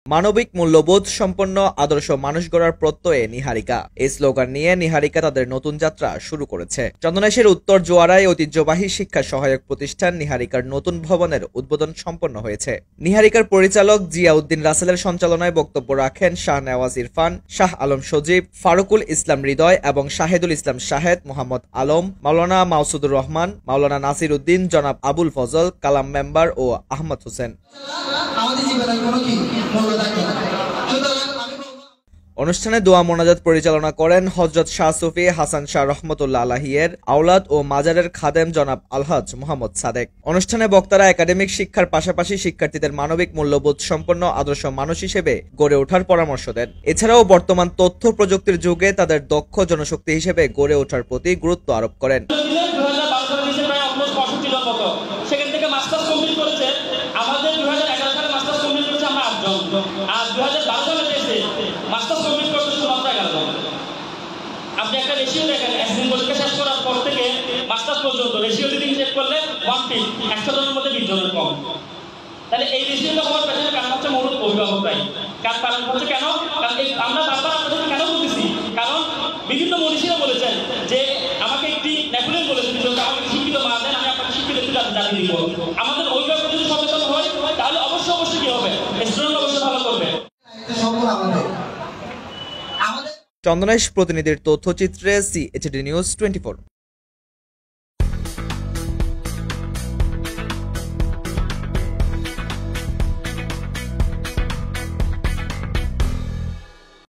মানবিক মূল্যবোধ সম্পন্ন আদর্শ মানুষ গড়ার প্রত্যয়ে নিহারিকা এই স্লোগান নিয়ে নিহারিকা তাদের নতুন যাত্রা শুরু করেছে। চন্দনাইশের উত্তর জোয়ারায় ঐতিহ্যবাহী শিক্ষা সহায়ক প্রতিষ্ঠান নিহারিকার নতুন ভবনের উদ্বোধন সম্পন্ন হয়েছে। নিহারিকার পরিচালক জিয়াউদ্দিন রাসেলের সঞ্চালনায় বক্তব্য রাখেন শাহনেওয়াজ ইরফান, শাহ আলম সজীব, ফারুকুল ইসলাম হৃদয় এবং শাহেদুল ইসলাম শাহেদ, মোহাম্মদ আলম, মাওলানা মাসুদুর রহমান, মাওলানা নাসির উদ্দিন, জনাব আবুল ফজল, কালাম মেম্বার ও আহমদ হোসেন। অনুষ্ঠানে দোয়া মোনাজাত পরিচালনা করেন হযরত শাহ সুফি হাসান শাহ রহমতুল্লাহ আলাহিয়ের আওলাদ ও মাজারের খাদেম জনাব আলহাজ মোহাম্মদ সাদেক। অনুষ্ঠানে বক্তারা একাডেমিক শিক্ষার পাশাপাশি শিক্ষার্থীদের মানবিক মূল্যবোধ সম্পন্ন আদর্শ মানুষ হিসেবে গড়ে ওঠার পরামর্শ দেন। এছাড়াও বর্তমান তথ্য প্রযুক্তির যুগে তাদের দক্ষ জনশক্তি হিসেবে গড়ে ওঠার প্রতি গুরুত্ব আরোপ করেন। আপনি একটা রেশিও দেখেন, এসএসসি পরীক্ষা শেষ করার পর থেকে মাস্টার্স পর্যন্ত রেশিও যদি হিসেব করলে 1/3, 100 জনের মধ্যে 20 জনের কম। তাহলে এই রেশিওটা হওয়ার পেছনে কারণ হচ্ছে মূলত অভিভাবকরাই। কারণ হচ্ছে কেন? কারণ আমরা বারবার আপনাদের কেন বলতেছি, কারণ বিভিন্ন মনীষীরা বলেছেন যে আমাকে একটি নেপোলিয়ন বলেছেন যে আমাকে শিক্ষিত মা দেন, আমি আপনাকে শিক্ষিত জাতি দিব। আমাদের অভিভাবক যদি সচেতন হয় তাহলে অবশ্যই কি হবে, স্টুডেন্ট অবশ্যই ভালো করবে। চন্দনাইশ প্রতিনিধির তথ্যচিত্রে CHD নিউজ 24।